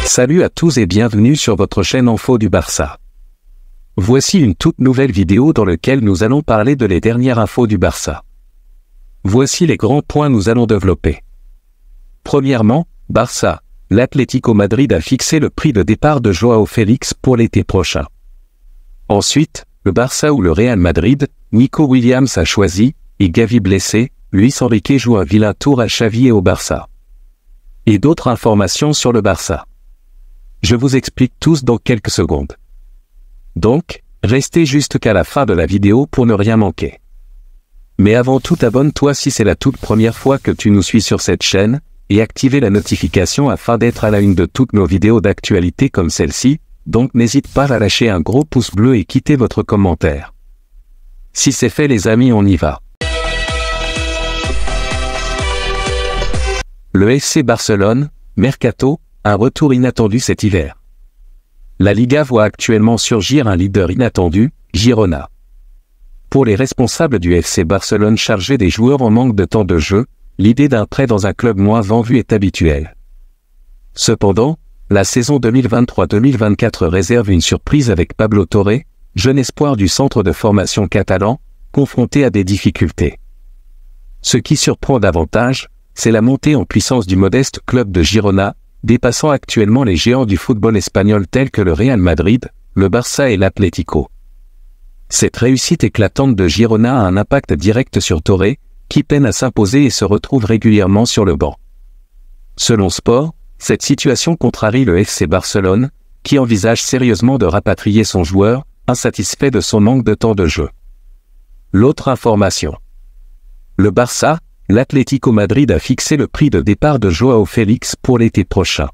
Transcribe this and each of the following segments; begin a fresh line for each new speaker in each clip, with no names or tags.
Salut à tous et bienvenue sur votre chaîne Info du Barça. Voici une toute nouvelle vidéo dans laquelle nous allons parler de les dernières infos du Barça. Voici les grands points nous allons développer. Premièrement, Barça. L'Atlético Madrid a fixé le prix de départ de Joao Félix pour l'été prochain. Ensuite, le Barça ou le Real Madrid, Nico Williams a choisi, et Gavi blessé, Luis Enrique joue un vilain tour à Xavi et au Barça. Et d'autres informations sur le Barça. Je vous explique tous dans quelques secondes. Donc, restez jusqu'à la fin de la vidéo pour ne rien manquer. Mais avant tout, abonne-toi si c'est la toute première fois que tu nous suis sur cette chaîne, et activez la notification afin d'être à la une de toutes nos vidéos d'actualité comme celle-ci, donc n'hésite pas à lâcher un gros pouce bleu et quitter votre commentaire. Si c'est fait les amis, on y va. Le FC Barcelone, Mercato, un retour inattendu cet hiver. La Liga voit actuellement surgir un leader inattendu, Girona. Pour les responsables du FC Barcelone chargés des joueurs en manque de temps de jeu, l'idée d'un prêt dans un club moins vendu est habituelle. Cependant, la saison 2023-2024 réserve une surprise avec Pablo Torre, jeune espoir du centre de formation catalan, confronté à des difficultés. Ce qui surprend davantage, c'est la montée en puissance du modeste club de Girona, dépassant actuellement les géants du football espagnol tels que le Real Madrid, le Barça et l'Atlético. Cette réussite éclatante de Girona a un impact direct sur Torre, qui peine à s'imposer et se retrouve régulièrement sur le banc. Selon Sport, cette situation contrarie le FC Barcelone, qui envisage sérieusement de rapatrier son joueur, insatisfait de son manque de temps de jeu. L'autre information. Le Barça, l'Atlético Madrid a fixé le prix de départ de Joao Félix pour l'été prochain.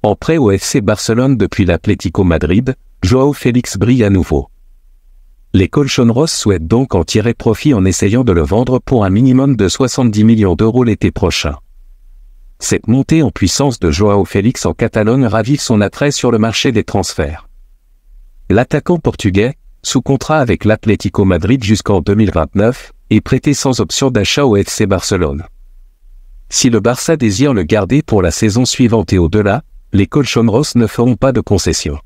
En prêt au FC Barcelone depuis l'Atlético Madrid, Joao Félix brille à nouveau. Les Colchonros souhaitent donc en tirer profit en essayant de le vendre pour un minimum de 70 millions d'euros l'été prochain. Cette montée en puissance de Joao Félix en Catalogne ravive son attrait sur le marché des transferts. L'attaquant portugais, sous contrat avec l'Atlético Madrid jusqu'en 2029, est prêté sans option d'achat au FC Barcelone. Si le Barça désire le garder pour la saison suivante et au-delà, les Colchonros ne feront pas de concessions.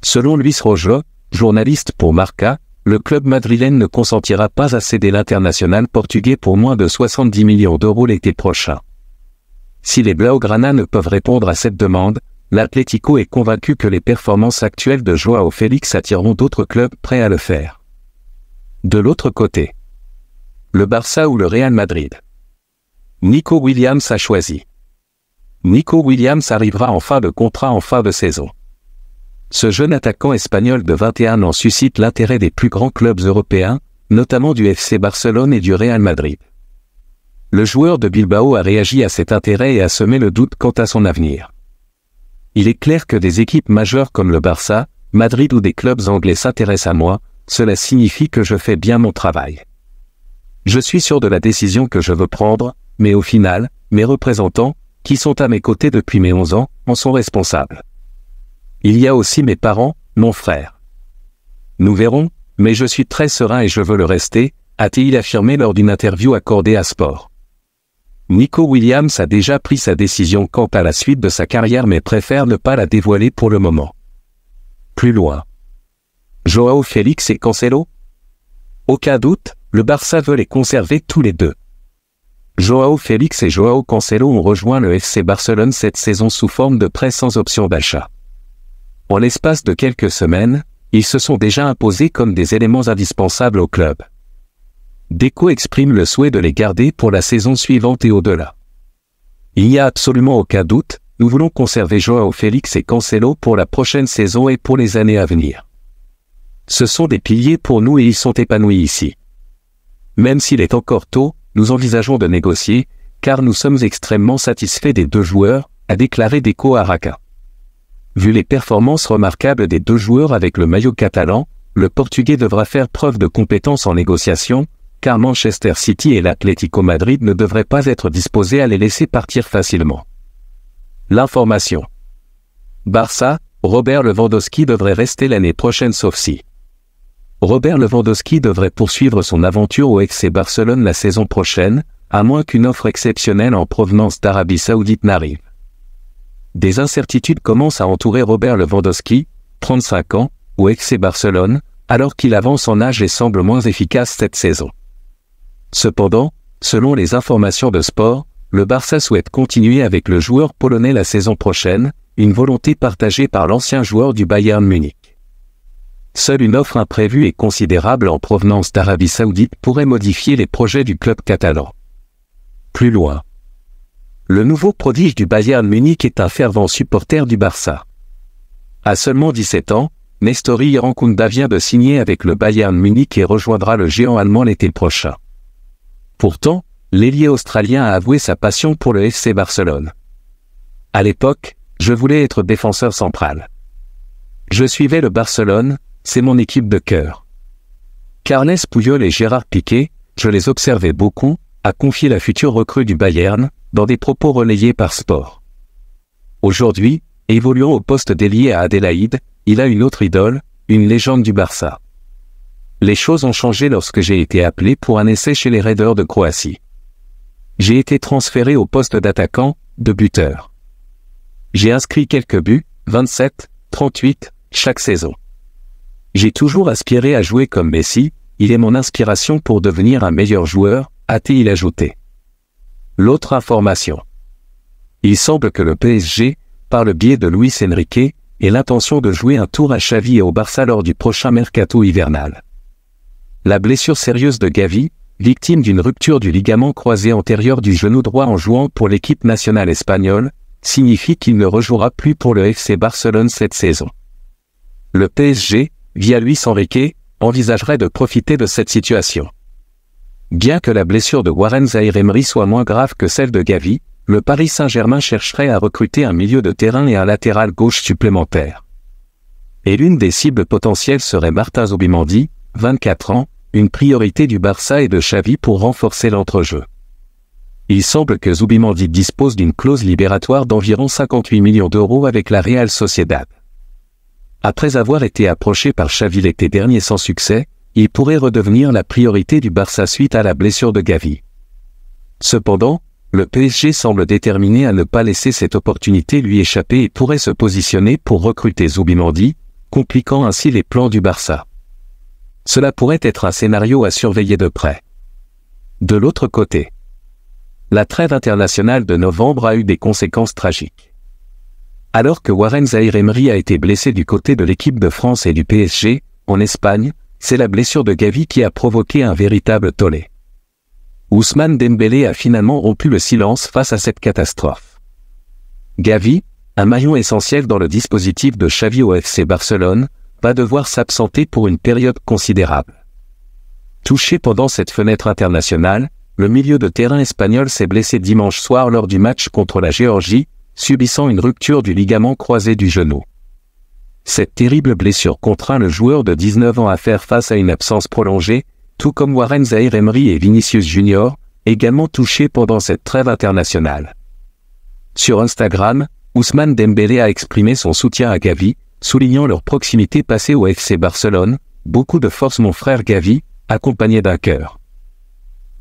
Selon Luis Rojo, journaliste pour Marca, le club madrilène ne consentira pas à céder l'international portugais pour moins de 70 millions d'euros l'été prochain. Si les Blaugrana ne peuvent répondre à cette demande, l'Atlético est convaincu que les performances actuelles de Joao Félix attireront d'autres clubs prêts à le faire. De l'autre côté, le Barça ou le Real Madrid. Nico Williams a choisi. Nico Williams arrivera en fin de contrat en fin de saison. Ce jeune attaquant espagnol de 21 ans suscite l'intérêt des plus grands clubs européens, notamment du FC Barcelone et du Real Madrid. Le joueur de Bilbao a réagi à cet intérêt et a semé le doute quant à son avenir. Il est clair que des équipes majeures comme le Barça, Madrid ou des clubs anglais s'intéressent à moi, cela signifie que je fais bien mon travail. Je suis sûr de la décision que je veux prendre, mais au final, mes représentants, qui sont à mes côtés depuis mes 11 ans, en sont responsables. Il y a aussi mes parents, mon frère. Nous verrons, mais je suis très serein et je veux le rester, a-t-il affirmé lors d'une interview accordée à Sport. Nico Williams a déjà pris sa décision quant à la suite de sa carrière mais préfère ne pas la dévoiler pour le moment. Plus loin. Joao Félix et Cancelo? Aucun doute, le Barça veut les conserver tous les deux. Joao Félix et Joao Cancelo ont rejoint le FC Barcelone cette saison sous forme de prêt sans option d'achat. En l'espace de quelques semaines, ils se sont déjà imposés comme des éléments indispensables au club. Deco exprime le souhait de les garder pour la saison suivante et au-delà. Il n'y a absolument aucun doute, nous voulons conserver Joao Félix et Cancelo pour la prochaine saison et pour les années à venir. Ce sont des piliers pour nous et ils sont épanouis ici. Même s'il est encore tôt, nous envisageons de négocier, car nous sommes extrêmement satisfaits des deux joueurs, a déclaré Deco à Raqqa. Vu les performances remarquables des deux joueurs avec le maillot catalan, le Portugais devra faire preuve de compétence en négociation, car Manchester City et l'Atlético Madrid ne devraient pas être disposés à les laisser partir facilement. L'information. Barça, Robert Lewandowski devrait rester l'année prochaine sauf si. Robert Lewandowski devrait poursuivre son aventure au FC Barcelone la saison prochaine, à moins qu'une offre exceptionnelle en provenance d'Arabie Saoudite n'arrive. des incertitudes commencent à entourer Robert Lewandowski, 35 ans, au FC Barcelone, alors qu'il avance en âge et semble moins efficace cette saison. Cependant, selon les informations de Sport, le Barça souhaite continuer avec le joueur polonais la saison prochaine, une volonté partagée par l'ancien joueur du Bayern Munich. Seule une offre imprévue et considérable en provenance d'Arabie Saoudite pourrait modifier les projets du club catalan. Plus loin. Le nouveau prodige du Bayern Munich est un fervent supporter du Barça. À seulement 17 ans, Nestori Irankunda vient de signer avec le Bayern Munich et rejoindra le géant allemand l'été prochain. Pourtant, l'ailier australien a avoué sa passion pour le FC Barcelone. À l'époque, je voulais être défenseur central. Je suivais le Barcelone, c'est mon équipe de cœur. Carles Puyol et Gérard Piqué, je les observais beaucoup, a confié la future recrue du Bayern, dans des propos relayés par Sport. Aujourd'hui, évoluant au poste d'ailier à Adélaïde, il a une autre idole, une légende du Barça. Les choses ont changé lorsque j'ai été appelé pour un essai chez les Raiders de Croatie. J'ai été transféré au poste d'attaquant, de buteur. J'ai inscrit quelques buts, 27, 38, chaque saison. J'ai toujours aspiré à jouer comme Messi, il est mon inspiration pour devenir un meilleur joueur, a-t-il ajouté. L'autre information. Il semble que le PSG, par le biais de Luis Enrique, ait l'intention de jouer un tour à Xavi et au Barça lors du prochain mercato hivernal. La blessure sérieuse de Gavi, victime d'une rupture du ligament croisé antérieur du genou droit en jouant pour l'équipe nationale espagnole, signifie qu'il ne rejouera plus pour le FC Barcelone cette saison. Le PSG, via Luis Enrique, envisagerait de profiter de cette situation. Bien que la blessure de Warren Zaïre-Emery soit moins grave que celle de Gavi, le Paris Saint-Germain chercherait à recruter un milieu de terrain et un latéral gauche supplémentaire. Et l'une des cibles potentielles serait Martin Zubimendi, 24 ans, une priorité du Barça et de Xavi pour renforcer l'entrejeu. Il semble que Zubimendi dispose d'une clause libératoire d'environ 58 millions d'euros avec la Real Sociedad. Après avoir été approché par Xavi l'été dernier sans succès, il pourrait redevenir la priorité du Barça suite à la blessure de Gavi. Cependant, le PSG semble déterminé à ne pas laisser cette opportunité lui échapper et pourrait se positionner pour recruter Zubimendi, compliquant ainsi les plans du Barça. Cela pourrait être un scénario à surveiller de près. De l'autre côté, la trêve internationale de novembre a eu des conséquences tragiques. Alors que Warren Zaïre-Emery a été blessé du côté de l'équipe de France et du PSG, en Espagne, c'est la blessure de Gavi qui a provoqué un véritable tollé. Ousmane Dembélé a finalement rompu le silence face à cette catastrophe. Gavi, un maillon essentiel dans le dispositif de Xavi au FC Barcelone, va devoir s'absenter pour une période considérable. Touché pendant cette fenêtre internationale, le milieu de terrain espagnol s'est blessé dimanche soir lors du match contre la Géorgie, subissant une rupture du ligament croisé du genou. Cette terrible blessure contraint le joueur de 19 ans à faire face à une absence prolongée, tout comme Warren Zaïre-Emery et Vinicius Junior, également touchés pendant cette trêve internationale. Sur Instagram, Ousmane Dembélé a exprimé son soutien à Gavi, soulignant leur proximité passée au FC Barcelone, beaucoup de force mon frère Gavi, accompagné d'un cœur.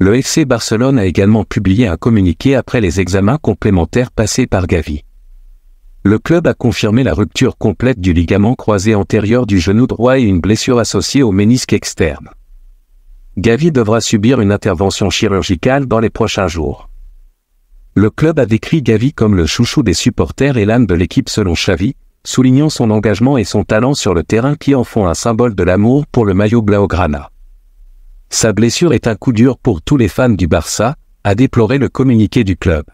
Le FC Barcelone a également publié un communiqué après les examens complémentaires passés par Gavi. Le club a confirmé la rupture complète du ligament croisé antérieur du genou droit et une blessure associée au ménisque externe. Gavi devra subir une intervention chirurgicale dans les prochains jours. Le club a décrit Gavi comme le chouchou des supporters et l'âme de l'équipe selon Xavi, soulignant son engagement et son talent sur le terrain qui en font un symbole de l'amour pour le maillot blaugrana. Sa blessure est un coup dur pour tous les fans du Barça, a déploré le communiqué du club.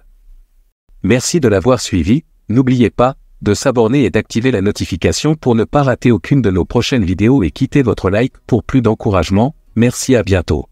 Merci de l'avoir suivi. N'oubliez pas de s'abonner et d'activer la notification pour ne pas rater aucune de nos prochaines vidéos et quittez votre like pour plus d'encouragement. Merci, à bientôt.